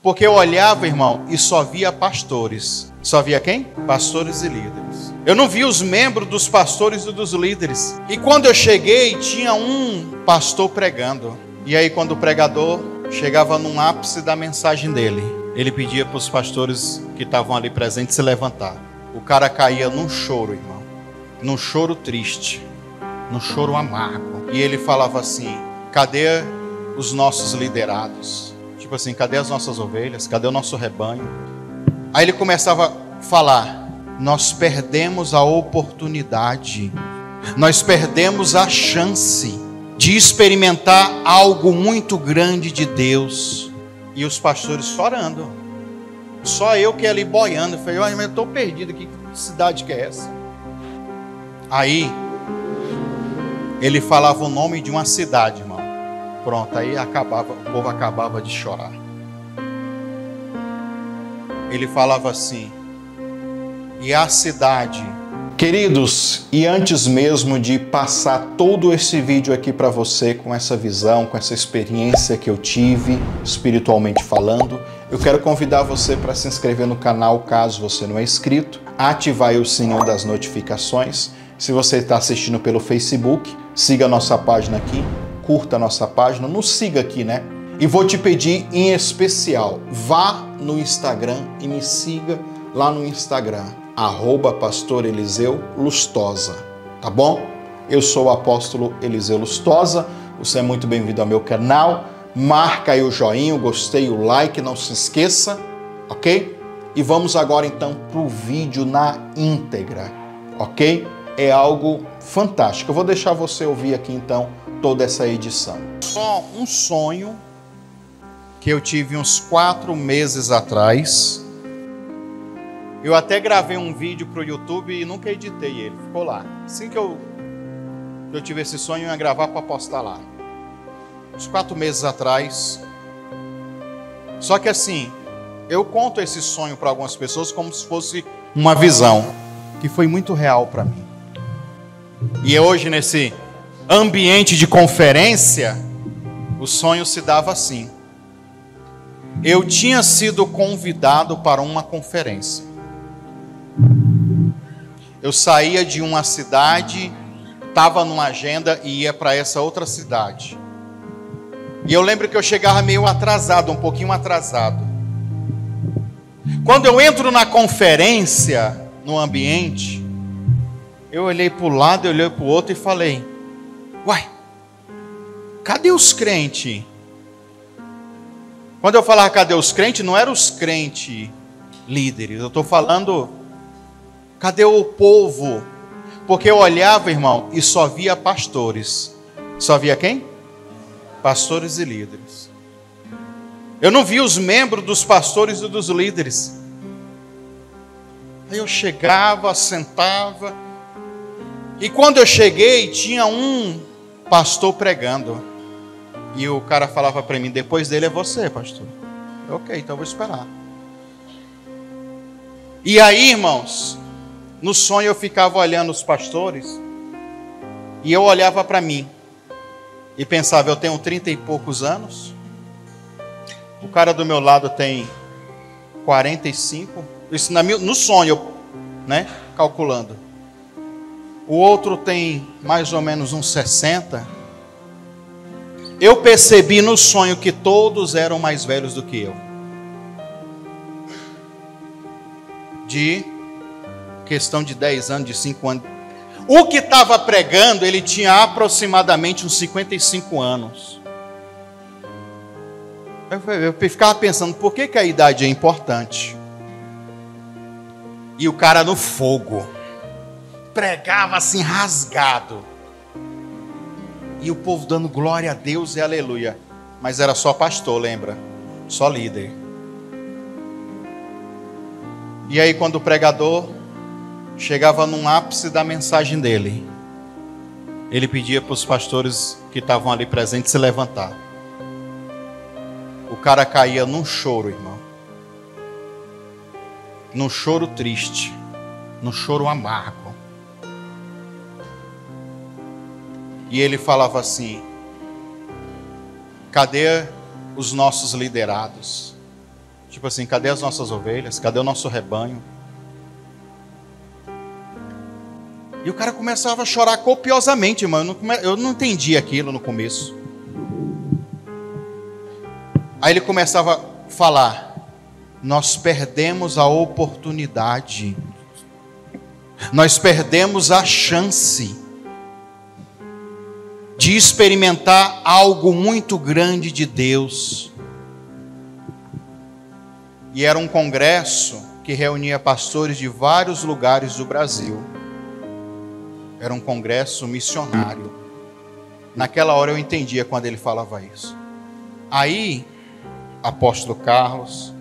Porque eu olhava, irmão, e só via pastores. Só via quem? Pastores e líderes. Eu não via os membros dos pastores e dos líderes. E quando eu cheguei, tinha um pastor pregando. E aí, quando o pregador chegava num ápice da mensagem dele, ele pedia para os pastores que estavam ali presentes se levantar. O cara caía num choro, irmão. Num choro triste. Num choro amargo. E ele falava assim: cadê os nossos liderados? Tipo assim, cadê as nossas ovelhas? Cadê o nosso rebanho? Aí ele começava a falar: nós perdemos a oportunidade. Nós perdemos a chance de experimentar algo muito grande de Deus. E os pastores chorando. Só eu que ia ali boiando. Eu falei: olha, mas eu estou perdido aqui. Que cidade que é essa? Aí ele falava o nome de uma cidade, irmão. Pronto, aí o povo acabava de chorar. Ele falava assim: e a cidade... Queridos, e antes mesmo de passar todo esse vídeo aqui para você, com essa visão, com essa experiência que eu tive, espiritualmente falando, eu quero convidar você para se inscrever no canal, caso você não é inscrito, ativar aí o sininho das notificações. Se você está assistindo pelo Facebook, siga a nossa página aqui, curta a nossa página, nos siga aqui, né? E vou te pedir em especial, vá no Instagram e me siga lá no Instagram, @Pastor Eliseu Lustosa, tá bom? Eu sou o apóstolo Eliseu Lustosa, você é muito bem-vindo ao meu canal, marca aí o joinha, o gostei, o like, não se esqueça, ok? E vamos agora então para o vídeo na íntegra, ok? É algo fantástico. Eu vou deixar você ouvir aqui então toda essa edição. Só um sonho que eu tive uns 4 meses atrás. Eu até gravei um vídeo para o YouTube e nunca editei ele, ficou lá. Assim que eu tive esse sonho, eu ia gravar para postar lá. Uns 4 meses atrás. Só que assim, eu conto esse sonho para algumas pessoas como se fosse uma visão, que foi muito real para mim. E hoje, nesse ambiente de conferência, o sonho se dava assim. Eu tinha sido convidado para uma conferência. Eu saía de uma cidade, estava numa agenda e ia para essa outra cidade. E eu lembro que eu chegava meio atrasado, um pouquinho atrasado. Quando eu entro na conferência, no ambiente, eu olhei para o lado, eu olhei para o outro e falei: uai, cadê os crentes? Quando eu falava cadê os crentes, não eram os crentes líderes. Eu estou falando, cadê o povo? Porque eu olhava, irmão, e só via pastores. Só via quem? Pastores e líderes. Eu não via os membros dos pastores e dos líderes. Aí eu chegava, sentava... E quando eu cheguei, tinha um pastor pregando. E o cara falava para mim: depois dele é você, pastor. Ok, então eu vou esperar. E aí, irmãos, no sonho eu ficava olhando os pastores. E eu olhava para mim. E pensava: eu tenho 30 e poucos anos. O cara do meu lado tem 45. Isso no sonho, né? Calculando. O outro tem mais ou menos uns 60. Eu percebi no sonho que todos eram mais velhos do que eu. De questão de 10 anos, de 5 anos. O que estava pregando, ele tinha aproximadamente uns 55 anos. Eu ficava pensando, por que a idade é importante? E o cara no fogo. Pregava assim, rasgado. E o povo dando glória a Deus e aleluia. Mas era só pastor, lembra? Só líder. E aí quando o pregador chegava num ápice da mensagem dele, ele pedia para os pastores que estavam ali presentes se levantar. O cara caía num choro, irmão. Num choro triste. Num choro amargo. E ele falava assim: cadê os nossos liderados? Tipo assim, cadê as nossas ovelhas? Cadê o nosso rebanho? E o cara começava a chorar copiosamente, irmão. Eu não entendi aquilo no começo. Aí ele começava a falar: nós perdemos a oportunidade, nós perdemos a chance de experimentar algo muito grande de Deus. E era um congresso que reunia pastores de vários lugares do Brasil. Era um congresso missionário. Naquela hora eu entendia quando ele falava isso. Aí, apóstolo Carlos,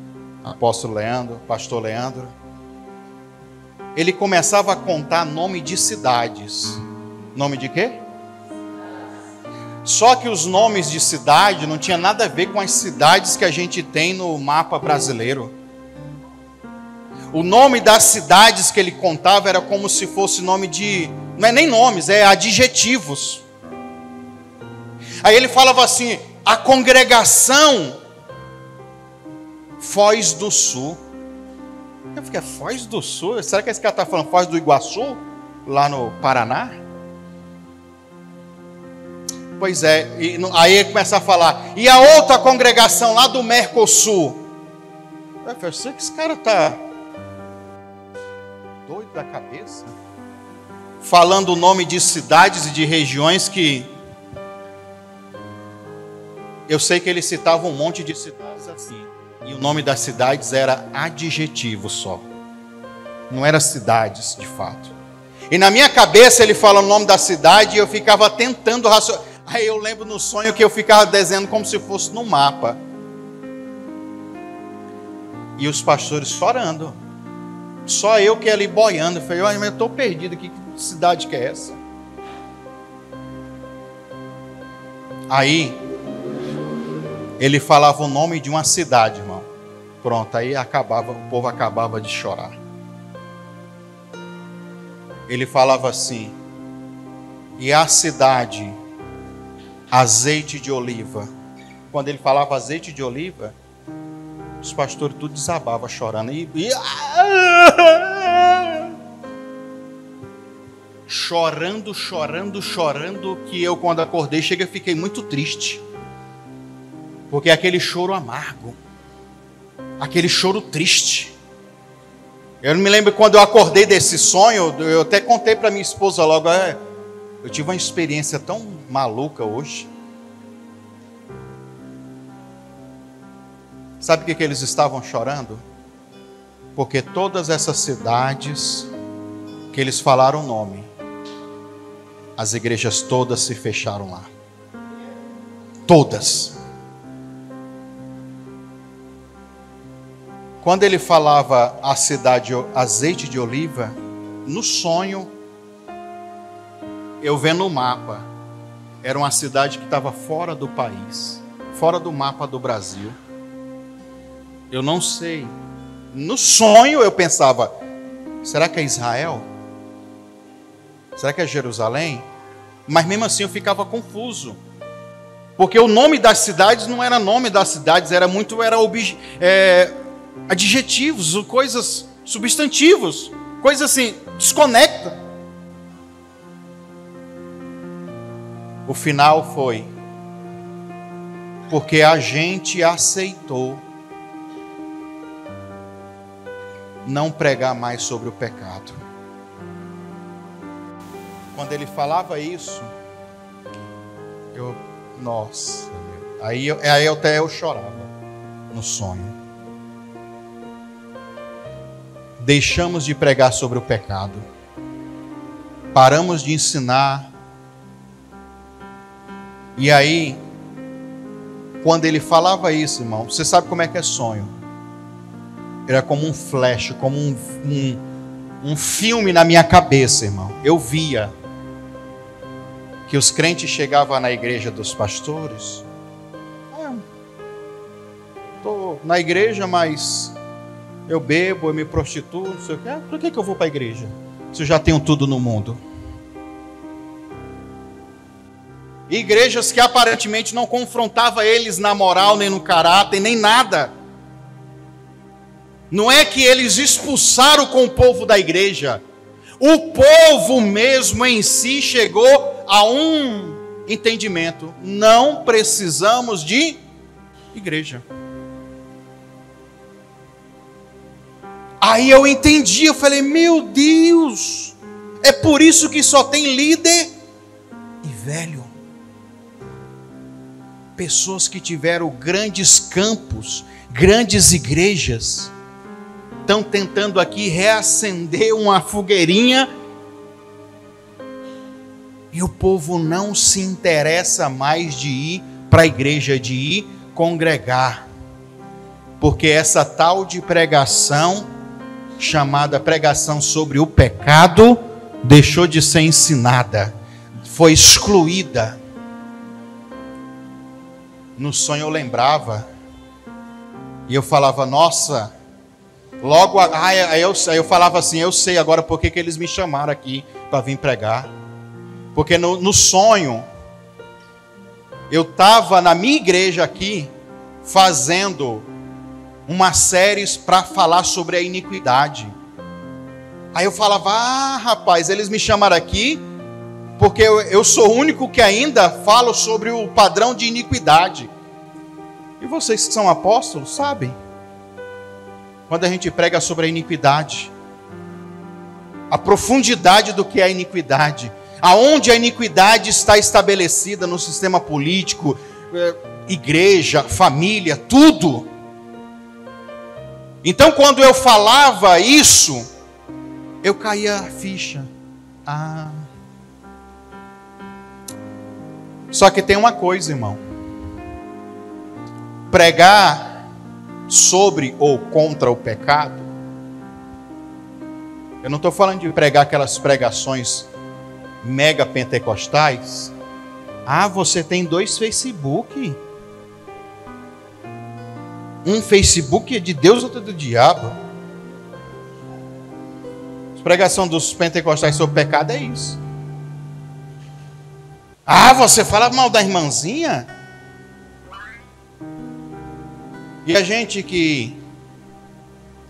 apóstolo Leandro, pastor Leandro, ele começava a contar nome de cidades. Nome de quê? Só que os nomes de cidade não tinha nada a ver com as cidades que a gente tem no mapa brasileiro. O nome das cidades que ele contava era como se fosse nome de... Não é nem nomes, é adjetivos. Aí ele falava assim: a congregação Foz do Sul. Eu fiquei, Foz do Sul? Será que esse cara está falando Foz do Iguaçu? Lá no Paraná? Pois é, aí ele começa a falar: e a outra congregação lá do Mercosul? Eu sei que esse cara está doido da cabeça, falando o nome de cidades e de regiões que eu sei que ele citava um monte de cidades assim, e o nome das cidades era adjetivo só, não era cidades de fato. E na minha cabeça ele fala o nome da cidade e eu ficava tentando raciocinar. Aí eu lembro no sonho que eu ficava desenhando como se fosse no mapa. E os pastores chorando. Só eu que ia ali boiando. Eu falei: mas eu estou perdido aqui. Que cidade que é essa? Aí ele falava o nome de uma cidade, irmão. Pronto, aí acabava, o povo acabava de chorar. Ele falava assim: e a cidade Azeite de Oliva. Quando ele falava azeite de oliva, os pastores tudo desabava chorando. Chorando, que eu quando acordei, fiquei muito triste. Porque é aquele choro amargo, aquele choro triste. Eu não me lembro quando eu acordei desse sonho, eu até contei para minha esposa logo: eu tive uma experiência tão maluca hoje. Sabe o que eles estavam chorando? Porque todas essas cidades que eles falaram o nome, as igrejas todas se fecharam lá. Todas. Quando ele falava a cidade Azeite de Oliva, no sonho, eu vendo o mapa, era uma cidade que estava fora do país, fora do mapa do Brasil. Eu não sei. No sonho eu pensava: será que é Israel? Será que é Jerusalém? Mas mesmo assim eu ficava confuso. Porque o nome das cidades não era nome das cidades, era adjetivos, coisas, substantivos, coisas assim, desconecta. O final foi porque a gente aceitou não pregar mais sobre o pecado. Quando ele falava isso, nossa, aí até eu chorava no sonho. Deixamos de pregar sobre o pecado, paramos de ensinar. E aí, quando ele falava isso, irmão, você sabe como é que é sonho? Era como um flash, como um filme na minha cabeça, irmão. Eu via que os crentes chegavam na igreja dos pastores. Estou na igreja, mas eu bebo, eu me prostituo, não sei o quê. Por que eu vou para a igreja? Se eu já tenho tudo no mundo. Igrejas que aparentemente não confrontava eles na moral, nem no caráter, nem nada. Não é que eles expulsaram com o povo da igreja. O povo mesmo em si chegou a um entendimento. Não precisamos de igreja. Aí eu entendi, eu falei, meu Deus, é por isso que só tem líder e velho. Pessoas que tiveram grandes campos, grandes igrejas, estão tentando aqui reacender uma fogueirinha e o povo não se interessa mais de ir para a igreja, de ir congregar, porque essa tal de pregação, chamada pregação sobre o pecado, deixou de ser ensinada, foi excluída. No sonho eu lembrava, e eu falava, nossa, logo, aí eu falava assim, eu sei agora porque que eles me chamaram aqui para vir pregar. Porque no sonho, eu estava na minha igreja aqui, fazendo uma série para falar sobre a iniquidade. Aí eu falava, rapaz, eles me chamaram aqui, porque eu sou o único que ainda falo sobre o padrão de iniquidade. E vocês que são apóstolos, sabem? Quando a gente prega sobre a iniquidade, a profundidade do que é a iniquidade, aonde a iniquidade está estabelecida no sistema político, igreja, família, tudo. Então quando eu falava isso, eu caía a ficha. Só que tem uma coisa, irmão. Pregar sobre ou contra o pecado, eu não estou falando de pregar aquelas pregações mega pentecostais. Você tem 2 Facebook. Um Facebook é de Deus, outro é do diabo. A pregação dos pentecostais sobre pecado é isso. Você fala mal da irmãzinha? E a gente que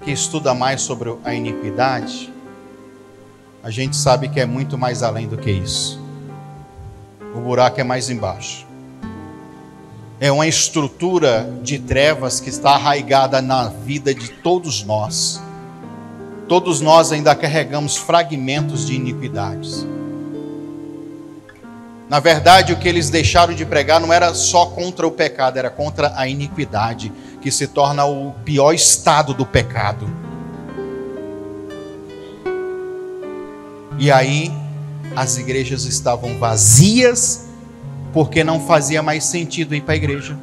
estuda mais sobre a iniquidade, a gente sabe que é muito mais além do que isso. O buraco é mais embaixo. É uma estrutura de trevas que está arraigada na vida de todos nós. Todos nós ainda carregamos fragmentos de iniquidades. Na verdade, o que eles deixaram de pregar não era só contra o pecado, era contra a iniquidade, que se torna o pior estado do pecado. E aí, as igrejas estavam vazias, porque não fazia mais sentido ir para a igreja.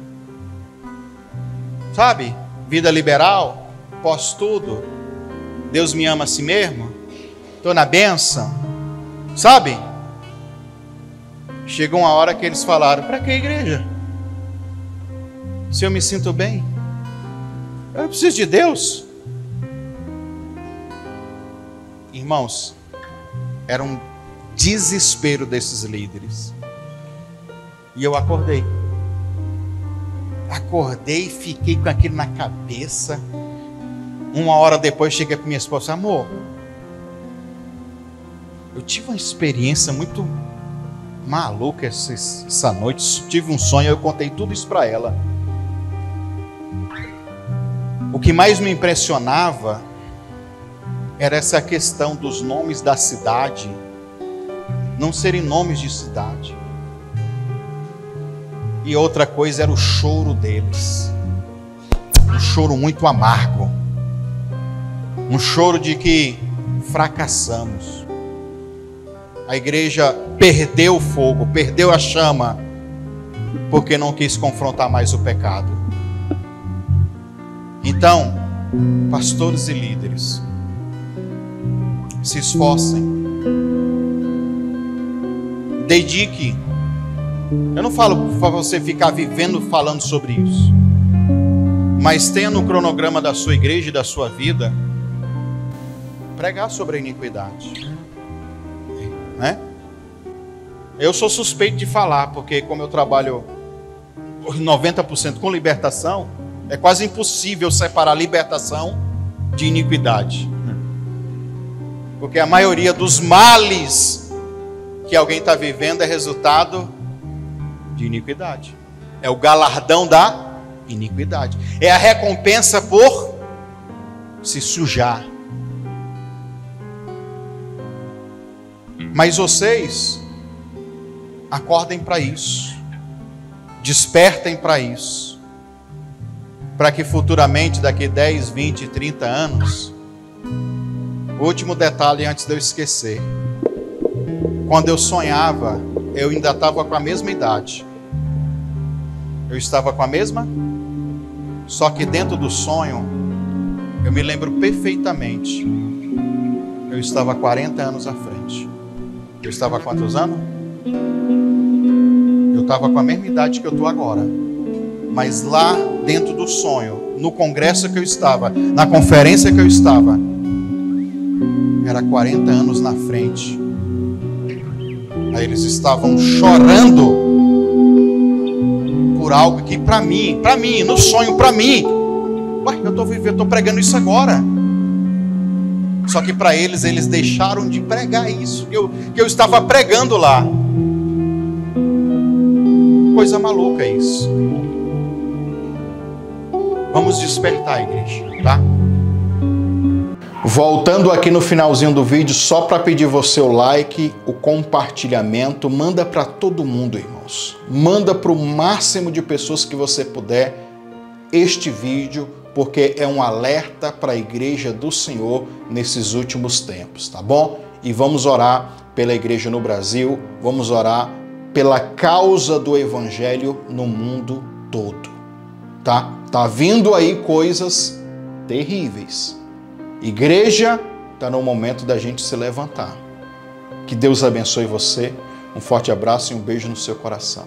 Sabe? Vida liberal, posso tudo, Deus me ama a si mesmo, estou na bênção, sabe? Chegou uma hora que eles falaram, para que igreja? Se eu me sinto bem, eu preciso de Deus. Irmãos, era um desespero desses líderes. E eu acordei, fiquei com aquilo na cabeça. Uma hora depois cheguei para minha esposa, amor, eu tive uma experiência muito maluca essa noite, tive um sonho, eu contei tudo isso para ela. O que mais me impressionava era essa questão dos nomes da cidade não serem nomes de cidade. E outra coisa era o choro deles, um choro muito amargo, um choro de que fracassamos. A igreja perdeu o fogo, perdeu a chama, porque não quis confrontar mais o pecado. Então, pastores e líderes, se esforcem, dedique. Eu não falo para você ficar vivendo falando sobre isso, mas tenha no cronograma da sua igreja e da sua vida pregar sobre a iniquidade, né? Eu sou suspeito de falar, porque como eu trabalho 90% com libertação, é quase impossível separar libertação de iniquidade. Porque a maioria dos males que alguém está vivendo é resultado de iniquidade. É o galardão da iniquidade. É a recompensa por se sujar. Mas vocês acordem para isso. Despertem para isso. Para que futuramente, daqui 10, 20, 30 anos, o último detalhe antes de eu esquecer. Quando eu sonhava, eu ainda estava com a mesma idade. Eu estava com a mesma, só que dentro do sonho, eu me lembro perfeitamente. Eu estava 40 anos à frente. Eu estava há quantos anos? Eu estava com a mesma idade que eu estou agora. Mas lá dentro do sonho, no congresso que eu estava, na conferência que eu estava, era 40 anos na frente. Aí eles estavam chorando por algo que para mim, no sonho, para mim, ué, eu estou pregando isso agora. Só que para eles deixaram de pregar isso que eu estava pregando lá. Coisa maluca isso. Vamos despertar, igreja, tá? Voltando aqui no finalzinho do vídeo, só para pedir você o like, o compartilhamento, manda para todo mundo, irmãos. Manda para o máximo de pessoas que você puder este vídeo, porque é um alerta para a igreja do Senhor nesses últimos tempos, tá bom? E vamos orar pela igreja no Brasil, vamos orar pela causa do evangelho no mundo todo, tá? Tá vindo aí coisas terríveis. Igreja, está no momento da gente se levantar. Que Deus abençoe você. Um forte abraço e um beijo no seu coração.